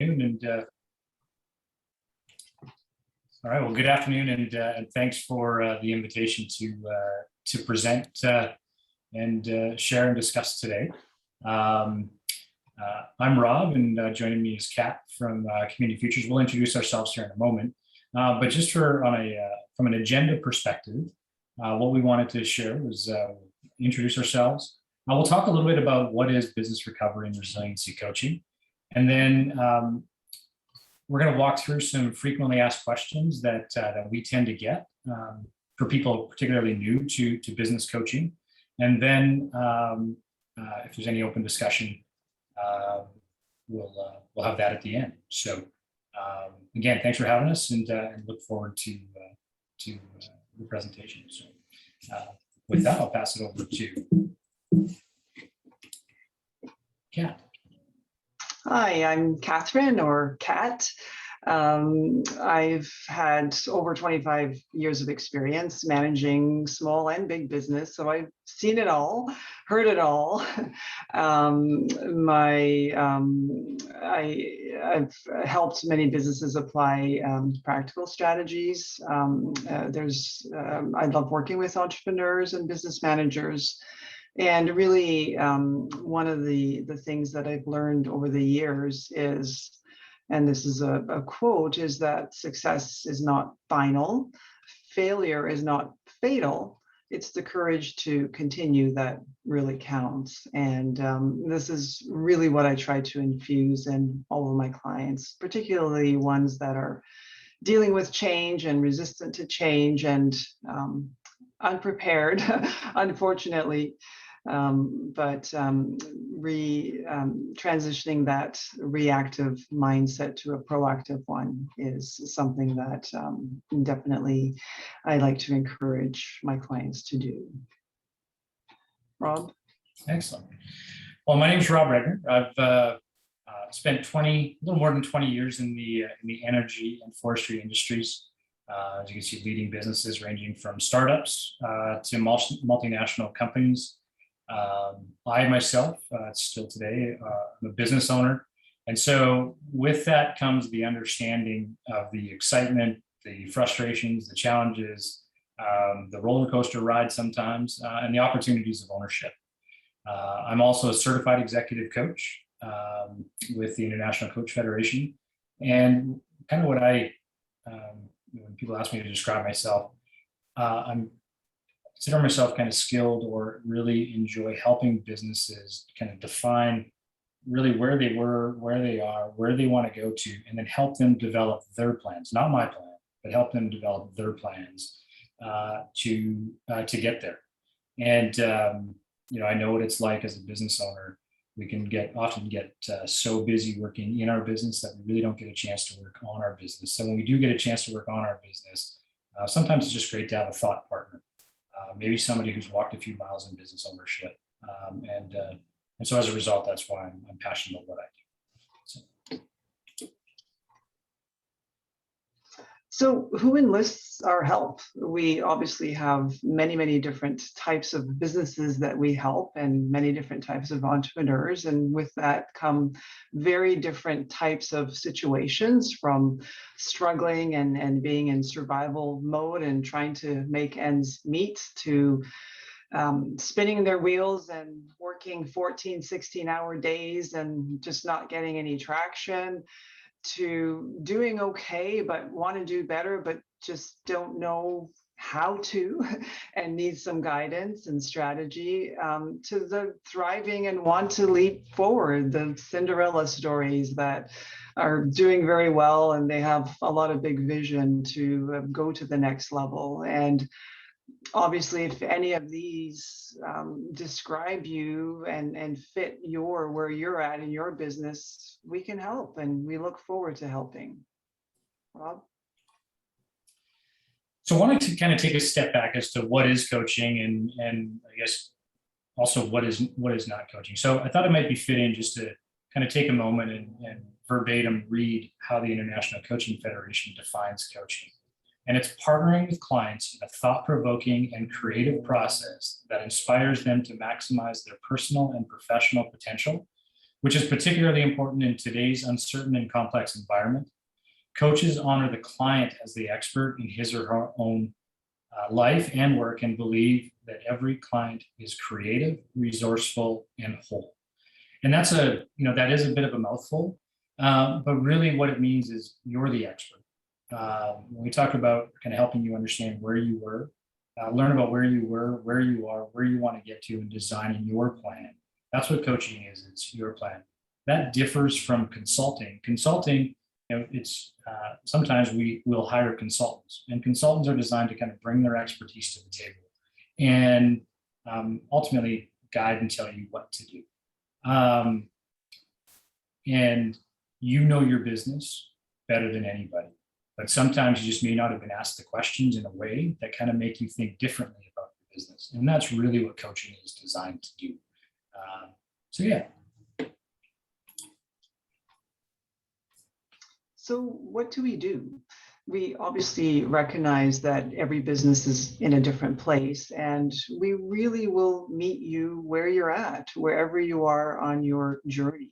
And all right, well, good afternoon, and thanks for the invitation to present and share and discuss today. I'm Rob, and joining me is Kat from Community Futures. We'll introduce ourselves here in a moment, but just from an agenda perspective, what we wanted to share was introduce ourselves. We'll talk a little bit about what is business recovery and resiliency coaching, and then we're going to walk through some frequently asked questions that we tend to get for people particularly new to business coaching. And then if there's any open discussion, we'll have that at the end. So again, thanks for having us, and look forward to the presentation. So with that, I'll pass it over to Kat. Hi, I'm Katherine, or Kat. I've had over 25 years of experience managing small and big business, so I've seen it all, heard it all. I've helped many businesses apply practical strategies. I love working with entrepreneurs and business managers. And really, one of the things that I've learned over the years is, and this is a quote, is that success is not final, failure is not fatal. It's the courage to continue that really counts. And this is really what I try to infuse in all of my clients, particularly ones that are dealing with change and resistant to change and unprepared, unfortunately, but transitioning that reactive mindset to a proactive one is something that definitely I like to encourage my clients to do. Rob? Excellent. Well, my name is Rob Regner. I've spent a little more than 20 years in the energy and forestry industries. As you can see, leading businesses ranging from startups to multinational companies. I myself, still today, I'm a business owner. And so with that comes the understanding of the excitement, the frustrations, the challenges, the roller coaster ride sometimes, and the opportunities of ownership. I'm also a certified executive coach with the International Coach Federation. And kind of what when people ask me to describe myself, I consider myself kind of skilled, or really enjoy helping businesses kind of define really where they were, where they are, where they want to go to, and then help them develop their plans, not my plan, but help them develop their plans to get there. And I know what it's like as a business owner. We can often get so busy working in our business that we really don't get a chance to work on our business. So when we do get a chance to work on our business, sometimes it's just great to have a thought partner, maybe somebody who's walked a few miles in business ownership. And so as a result, that's why I'm passionate about what I do. So who enlists our help? We obviously have many, many different types of businesses that we help, and many different types of entrepreneurs. And with that come very different types of situations, from struggling and being in survival mode and trying to make ends meet, to spinning their wheels and working 14, 16-hour days and just not getting any traction, to doing okay but want to do better but just don't know how to and need some guidance and strategy, to the thriving and want to leap forward, the Cinderella stories that are doing very well and they have a lot of big vision to go to the next level. And obviously, if any of these describe you and fit where you're at in your business, we can help, and we look forward to helping. Rob? So I wanted to kind of take a step back as to what is coaching, and I guess also what is not coaching. So I thought it might be fitting just to kind of take a moment and verbatim read how the International Coaching Federation defines coaching. And it's partnering with clients in a thought-provoking and creative process that inspires them to maximize their personal and professional potential which is particularly important in today's uncertain and complex environment. Coaches honor the client as the expert in his or her own life and work, and believe that every client is creative, resourceful, and whole. And that's that is a bit of a mouthful, but really what it means is you're the expert. When we talk about kind of helping you understand where you were, learn about where you were, where you are, where you want to get to, and designing your plan. That's what coaching is. It's your plan. That differs from consulting. Consulting, it's sometimes we will hire consultants, and consultants are designed to kind of bring their expertise to the table and ultimately guide and tell you what to do. And you know your business better than anybody, but sometimes you just may not have been asked the questions in a way that kind of make you think differently about your business. And that's really what coaching is designed to do. So yeah. So what do? We obviously recognize that every business is in a different place, and we really will meet you where you're at, wherever you are on your journey.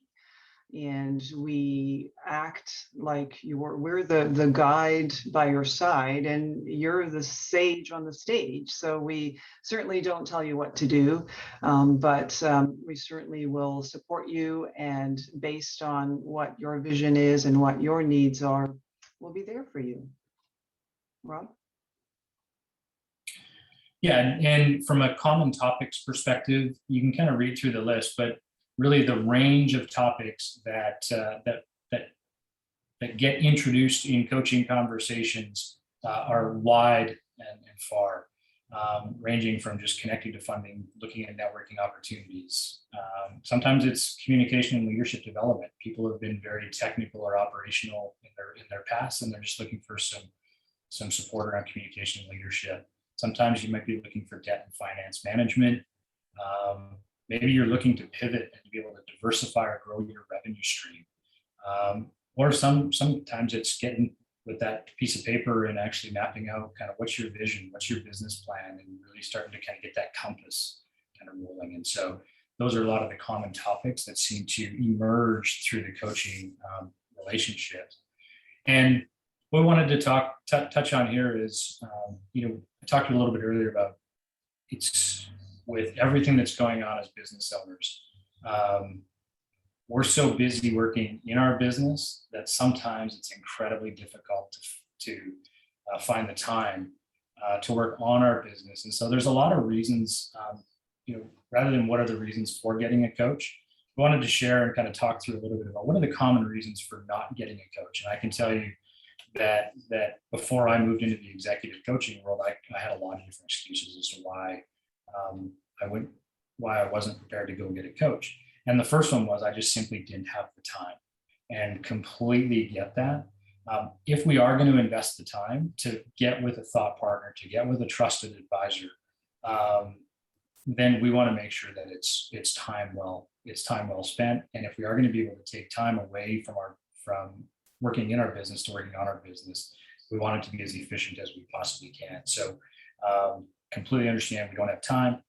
And we act like we're the guide by your side, and you're the sage on the stage. So we certainly don't tell you what to do, but we certainly will support you, and based on what your vision is and what your needs are, we'll be there for you. Rob? Yeah, and from a common topics perspective, you can kind of read through the list, but really the range of topics that get introduced in coaching conversations are wide and far, ranging from just connecting to funding, looking at networking opportunities. Sometimes it's communication and leadership development. People have been very technical or operational in their past, and they're just looking for some support around communication and leadership. Sometimes you might be looking for debt and finance management. Maybe you're looking to pivot and to be able to diversify or grow your revenue stream. Or sometimes it's getting with that piece of paper and actually mapping out kind of what's your vision, what's your business plan, and really starting to kind of get that compass kind of rolling. And so those are a lot of the common topics that seem to emerge through the coaching relationships. And what we wanted to touch on here is, I talked a little bit earlier about it's with everything that's going on as business owners. We're so busy working in our business that sometimes it's incredibly difficult to find the time to work on our business. And so there's a lot of reasons, rather than what are the reasons for getting a coach, I wanted to share and kind of talk through a little bit about what are the common reasons for not getting a coach. And I can tell you that before I moved into the executive coaching world, I had a lot of different excuses as to why I wasn't prepared to go get a coach. And the first one was I just simply didn't have the time, and completely get that. If we are going to invest the time to get with a thought partner, to get with a trusted advisor, then we want to make sure that it's time well spent. And if we are going to be able to take time away from working in our business to working on our business, we want it to be as efficient as we possibly can. So completely understand we don't have time,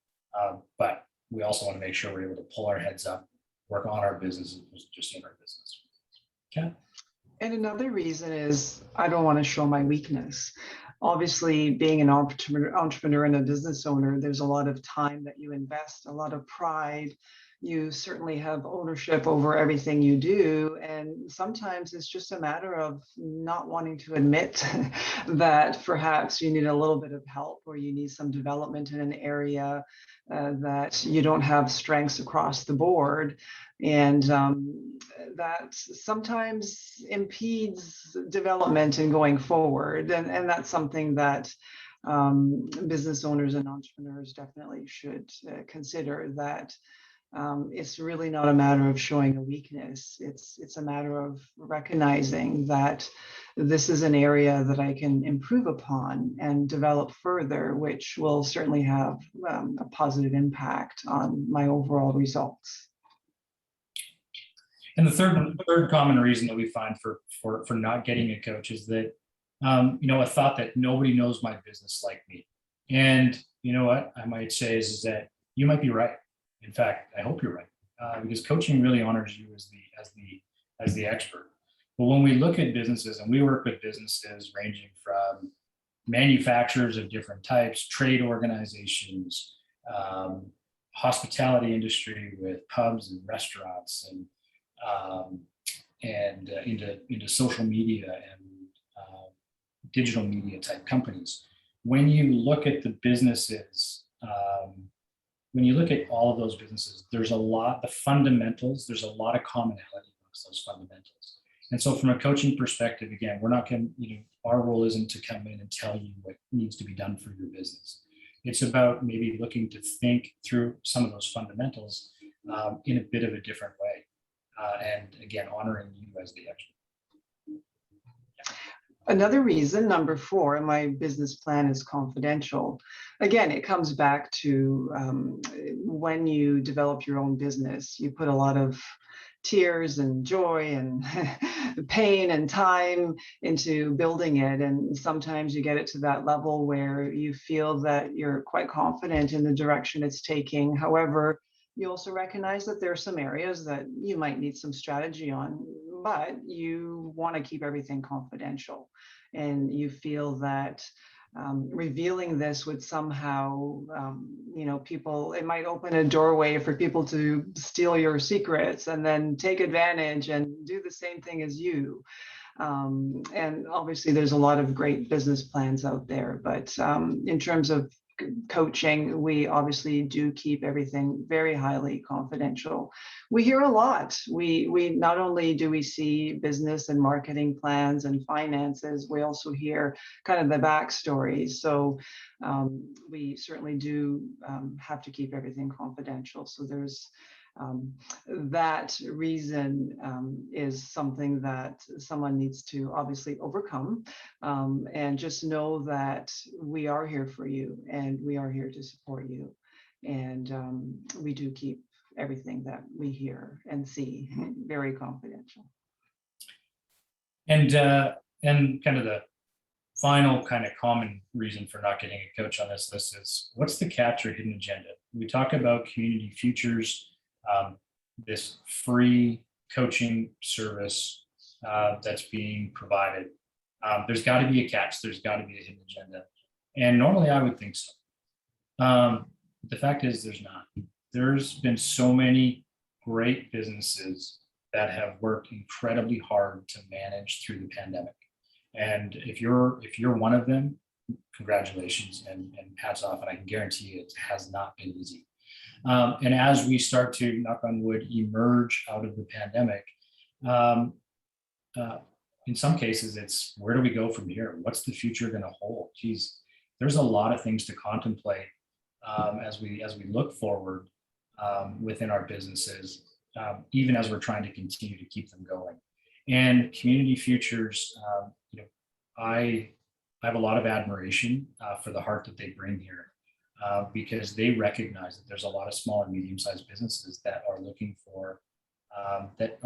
but we also want to make sure we're able to pull our heads up, work on our business, just in our business. Okay. And another reason is I don't want to show my weakness. Obviously, being an entrepreneur and a business owner, there's a lot of time that you invest, a lot of pride. You certainly have ownership over everything you do. And sometimes it's just a matter of not wanting to admit that perhaps you need a little bit of help, or you need some development in an area that you don't have strengths across the board. And that sometimes impedes development and going forward. And that's something that business owners and entrepreneurs definitely should consider, that it's really not a matter of showing a weakness. It's a matter of recognizing that this is an area that I can improve upon and develop further, which will certainly have a positive impact on my overall results. And the third common reason that we find for not getting a coach is that a thought that nobody knows my business like me. And you know what I might say is that you might be right. In fact, I hope you're right. because coaching really honors you as the expert. But when we look at businesses, and we work with businesses ranging from manufacturers of different types, trade organizations, hospitality industry with pubs and restaurants, and into social media and digital media type companies. When you look at the businesses, when you look at all of those businesses, there's a lot of commonality amongst those fundamentals. And so from a coaching perspective, again, we're not going to, our role isn't to come in and tell you what needs to be done for your business. It's about maybe looking to think through some of those fundamentals in a bit of a different way. And again, honoring you as the expert. Another reason, number 4, my business plan is confidential. Again, it comes back to when you develop your own business, you put a lot of tears and joy and pain and time into building it. And sometimes you get it to that level where you feel that you're quite confident in the direction it's taking. However, you also recognize that there are some areas that you might need some strategy on, but you want to keep everything confidential. And you feel that revealing this would somehow, people, it might open a doorway for people to steal your secrets and then take advantage and do the same thing as you. And obviously there's a lot of great business plans out there, but in terms of coaching, we obviously do keep everything very highly confidential. We hear a lot. We not only do we see business and marketing plans and finances, we also hear kind of the backstory. So we certainly do have to keep everything confidential. So there's that reason is something that someone needs to obviously overcome, and just know that we are here for you and we are here to support you. And we do keep everything that we hear and see very confidential. And kind of the final kind of common reason for not getting a coach on this list is, what's the catch or hidden agenda? We talk about Community Futures, this free coaching service that's being provided. There's got to be a catch. There's got to be a hidden agenda. And normally I would think so. The fact is there's not. There's been so many great businesses that have worked incredibly hard to manage through the pandemic. And if you're one of them, congratulations and hats off. And I can guarantee you it has not been easy. And as we start to, knock on wood, emerge out of the pandemic, in some cases, it's where do we go from here? What's the future going to hold? Geez, there's a lot of things to contemplate as we look forward within our businesses, even as we're trying to continue to keep them going. And Community Futures, I have a lot of admiration for the heart that they bring here. Because they recognize that there's a lot of small and medium-sized businesses that are looking for,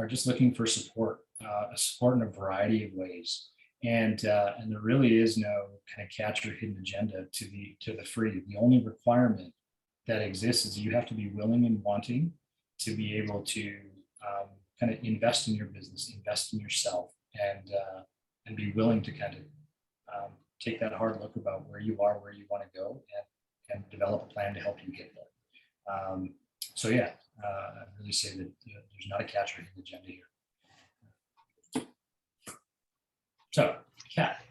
just looking for support in a variety of ways. And there really is no kind of catch or hidden agenda to the free. The only requirement that exists is you have to be willing and wanting to be able to kind of invest in your business, invest in yourself, and be willing to kind of take that hard look about where you are, where you want to go, and develop a plan to help you get there. I'd really say that there's not a catch or hidden agenda here. So, Kat.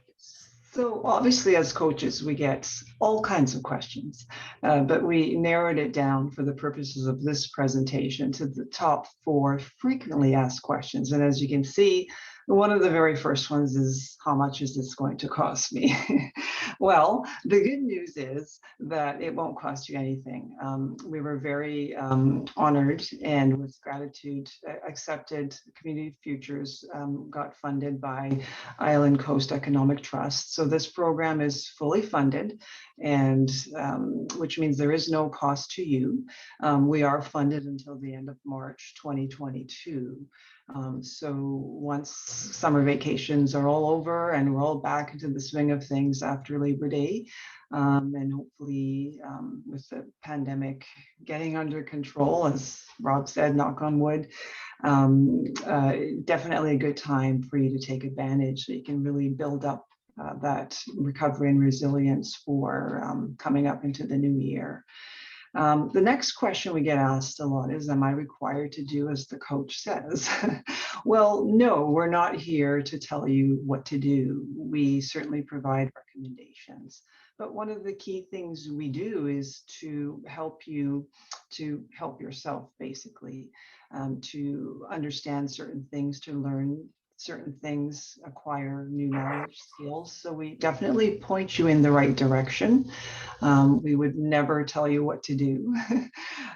So obviously as coaches, we get all kinds of questions, but we narrowed it down for the purposes of this presentation to the top 4 frequently asked questions. And as you can see, one of the very first ones is, how much is this going to cost me? Well, the good news is that it won't cost you anything. We were very honored and with gratitude accepted Community Futures, got funded by Island Coast Economic Trust. So this program is fully funded and which means there is no cost to you. We are funded until the end of March 2022. So once summer vacations are all over and we're all back into the swing of things after Labor Day, and hopefully with the pandemic getting under control, as Rob said, knock on wood, definitely a good time for you to take advantage so you can really build up that recovery and resilience for coming up into the new year. The next question we get asked a lot is, am I required to do as the coach says? Well, no, we're not here to tell you what to do. We certainly provide recommendations. But one of the key things we do is to help you to help yourself, basically, to understand certain things, to learn certain things, acquire new knowledge, skills. So we definitely point you in the right direction. We would never tell you what to do.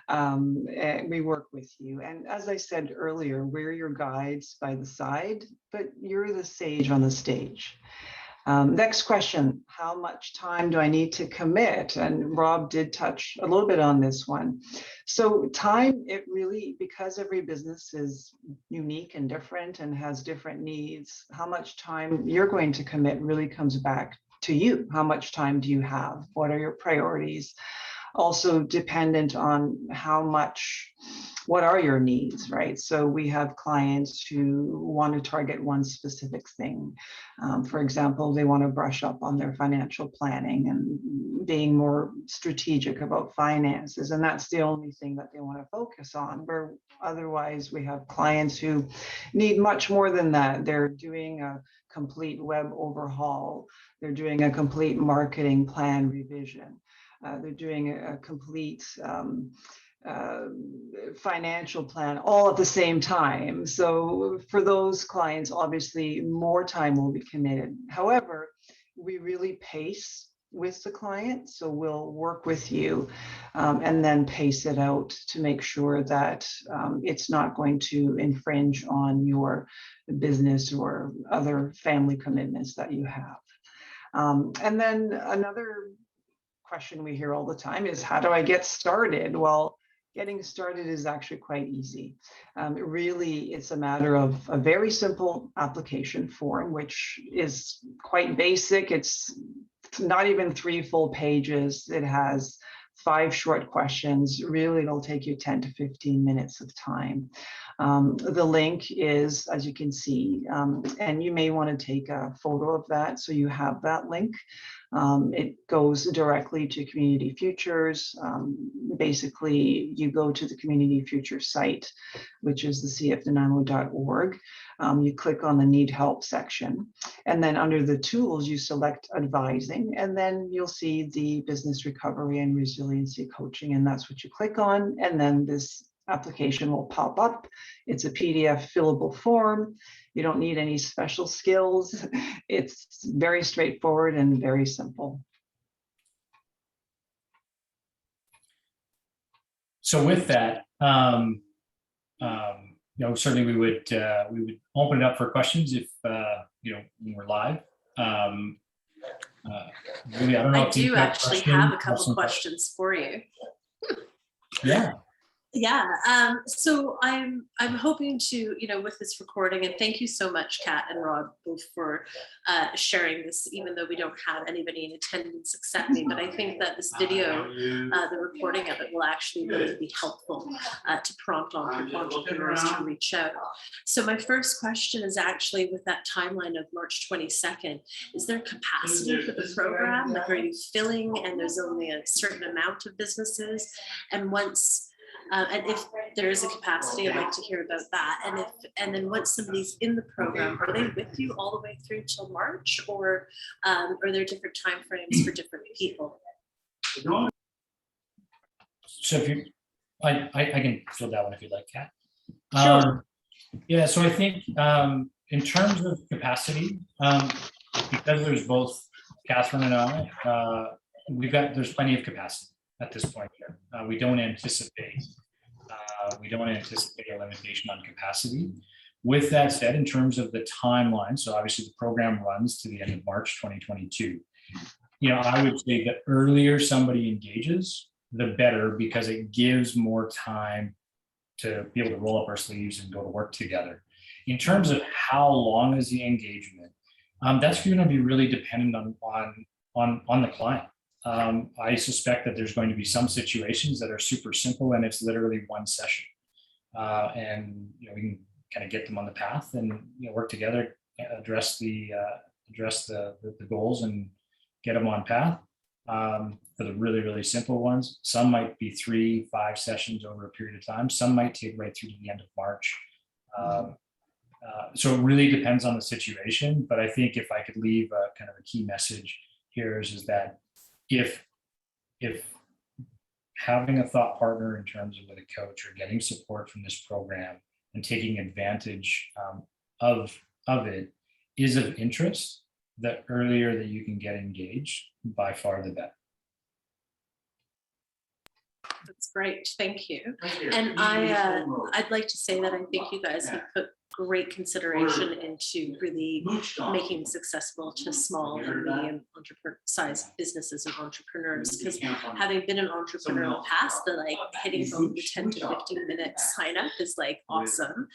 And we work with you. And as I said earlier, we're your guides by the side, but you're the sage on the stage. Next question, how much time do I need to commit? And Rob did touch a little bit on this one. So time, it really, because every business is unique and different and has different needs, how much time you're going to commit really comes back to you. How much time do you have? What are your priorities? Also dependent on what are your needs, right? So we have clients who want to target one specific thing. For example, they want to brush up on their financial planning and being more strategic about finances. And that's the only thing that they want to focus on. Where otherwise we have clients who need much more than that. They're doing a complete web overhaul. They're doing a complete marketing plan revision. They're doing a complete financial plan all at the same time. So for those clients, obviously more time will be committed. However, we really pace with the client. So we'll work with you and then pace it out to make sure that it's not going to infringe on your business or other family commitments that you have. And then another question we hear all the time is, how do I get started? Well, getting started is actually quite easy. Really, it's a matter of a very simple application form, which is quite basic. It's not even 3 full pages. It has 5 short questions. Really, it'll take you 10 to 15 minutes of time. The link is, as you can see, and you may want to take a photo of that so you have that link. It goes directly to Community Futures. Basically, you go to the Community Futures site, which is the cfnanaimo.org. You click on the Need Help section, and then under the tools, you select Advising, and then you'll see the Business Recovery and Resiliency Coaching, and that's what you click on, and then this application will pop up. It's a PDF fillable form. You don't need any special skills. It's very straightforward and very simple. So with that, certainly we would open it up for questions if when we're live. Really, I don't know. I do actually have a couple questions for you. Yeah. Yeah, so I'm hoping to, with this recording, and thank you so much, Kat and Rob, both for sharing this, even though we don't have anybody in attendance except me, but I think that this video, the recording of it will actually really be helpful to prompt entrepreneurs to reach out. So my first question is actually with that timeline of March 22nd, is there capacity for the program? Like, are you filling and there's only a certain amount of businesses? And and if there is a capacity, I'd like to hear about that. And then once somebody's in the program, are they with you all the way through till March, or are there different timeframes for different people? So if I can fill that one if you'd like, Kat. Sure. Yeah. So I think in terms of capacity, because there's both Katherine and I, there's plenty of capacity at this point here. We don't anticipate a limitation on capacity. With that said, in terms of the timeline, so obviously the program runs to the end of March 2022. I would say the earlier somebody engages, the better, because it gives more time to be able to roll up our sleeves and go to work together. In terms of how long is the engagement, that's going to be really dependent on the client. I suspect that there's going to be some situations that are super simple and it's literally one session, and we can kind of get them on the path and work together, address the goals and get them on path. For the really, really simple ones, some might be 3-5 sessions over a period of time. Some might take right through to the end of March. So it really depends on the situation. But I think if I could leave kind of a key message here is that if having a thought partner in terms of with a coach or getting support from this program and taking advantage of it is of interest, the earlier that you can get engaged, by far the better. That's great, thank you. And I'd like to say that I think you guys have put great consideration into really making successful to small and medium sized businesses and entrepreneurs, because having been an entrepreneur in the past, the hitting home the 10 to 15 minute sign up is awesome.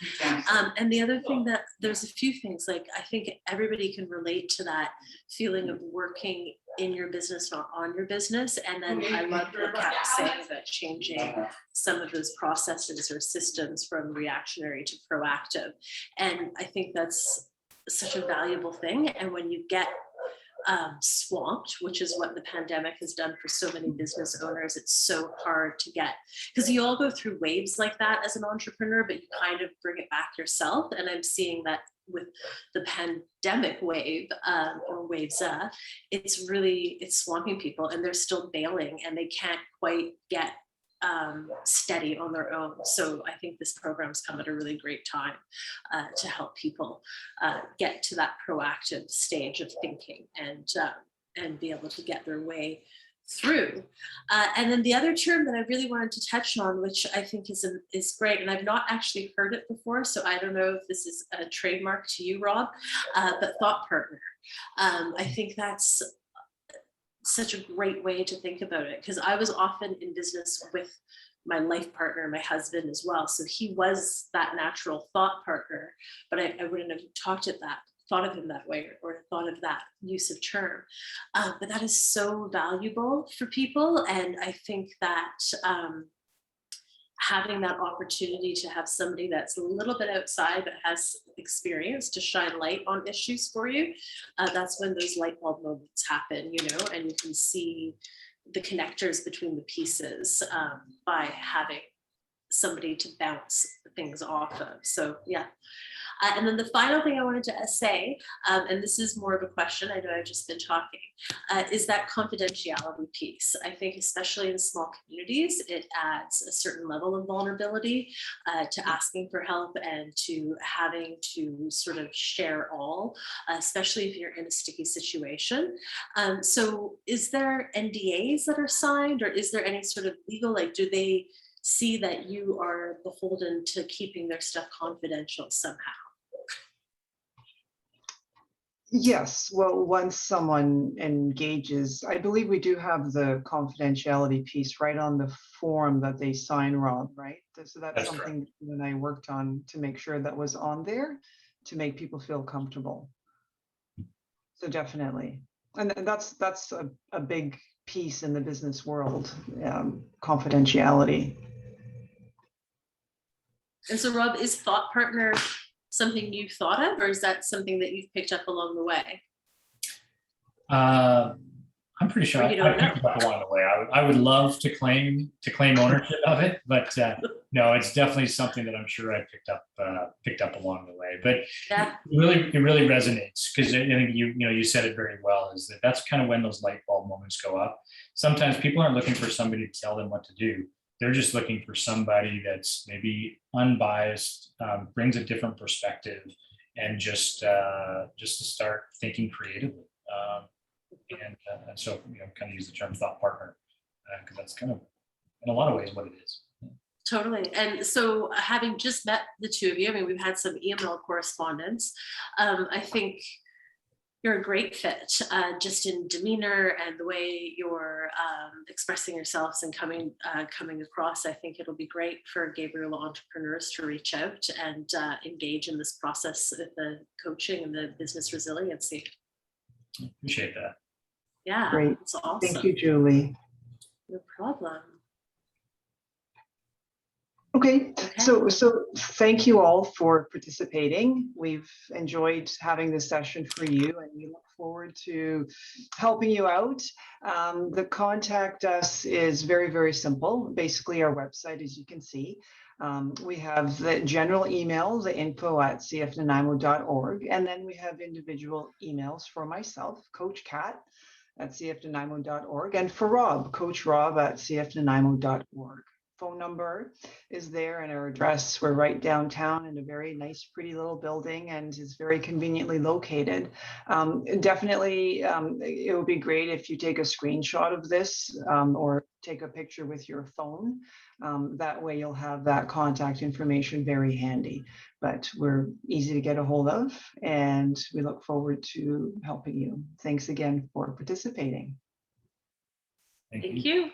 And the other thing that there's a few things I think everybody can relate to that feeling of working in your business, not on your business. And then I love what Kat was saying about changing some of those processes or systems from reactionary to proactive. And I think that's such a valuable thing. And when you get swamped, which is what the pandemic has done for so many business owners, it's so hard to get, because you all go through waves like that as an entrepreneur, but you kind of bring it back yourself. And I'm seeing that with the pandemic wave or waves, it's swamping people and they're still bailing and they can't quite get steady on their own. So I think this program's come at a really great time to help people get to that proactive stage of thinking and be able to get their way through. And then the other term that I really wanted to touch on, which I think is great, and I've not actually heard it before, so I don't know if this is a trademark to you, Rob, but thought partner. I think that's such a great way to think about it, because I was often in business with my life partner, my husband as well. So he was that natural thought partner, but I wouldn't have thought of him that way or thought of that use of term. But that is so valuable for people. And I think that having that opportunity to have somebody that's a little bit outside but has experience to shine light on issues for you, that's when those light bulb moments happen, and you can see the connectors between the pieces by having somebody to bounce things off of. So yeah. And then the final thing I wanted to say, and this is more of a question, I know I've just been talking, is that confidentiality piece. I think especially in small communities, it adds a certain level of vulnerability to asking for help and to having to sort of share all, especially if you're in a sticky situation. So is there NDAs that are signed, or is there any sort of legal, do they see that you are beholden to keeping their stuff confidential somehow? Yes, well, once someone engages, I believe we do have the confidentiality piece right on the form that they sign, Rob, right? So that's something that you and I worked on to make sure that was on there to make people feel comfortable. So definitely. And that's a big piece in the business world, confidentiality. And so, Rob, is thought partner something you've thought of, or is that something that you've picked up along the way? I'm pretty sure I picked it up along the way. I would love to claim ownership of it, but no, it's definitely something that I'm sure I picked up along the way. But yeah, it really resonates, because I think you said it very well. Is that's kind of when those light bulb moments go up. Sometimes people aren't looking for somebody to tell them what to do. They're just looking for somebody that's maybe unbiased, brings a different perspective, and just to start thinking creatively. And so, kind of use the term thought partner, because that's kind of, in a lot of ways, what it is. Totally. And so, having just met the two of you, I mean, we've had some email correspondence. I think you're a great fit, just in demeanor and the way you're expressing yourselves and coming across. I think it'll be great for Gabriola entrepreneurs to reach out and engage in this process of the coaching and the business resiliency. Appreciate that. Yeah, Great. it's awesome. Thank you, Julie. No problem. Okay, so thank you all for participating. We've enjoyed having this session for you, and we look forward to helping you out. The contact us is very, very simple. Basically, our website, as you can see, we have the general email, the info@cfnanaimo.org, and then we have individual emails for myself, Coach Kat at cfnanaimo.org, and for Rob, Coach Rob at cfnanaimo.org. Phone number is there, and our address. We're right downtown in a very nice, pretty little building, and is very conveniently located. Definitely, it would be great if you take a screenshot of this or take a picture with your phone. That way you'll have that contact information very handy. But we're easy to get a hold of, and we look forward to helping you. Thanks again for participating. Thank you.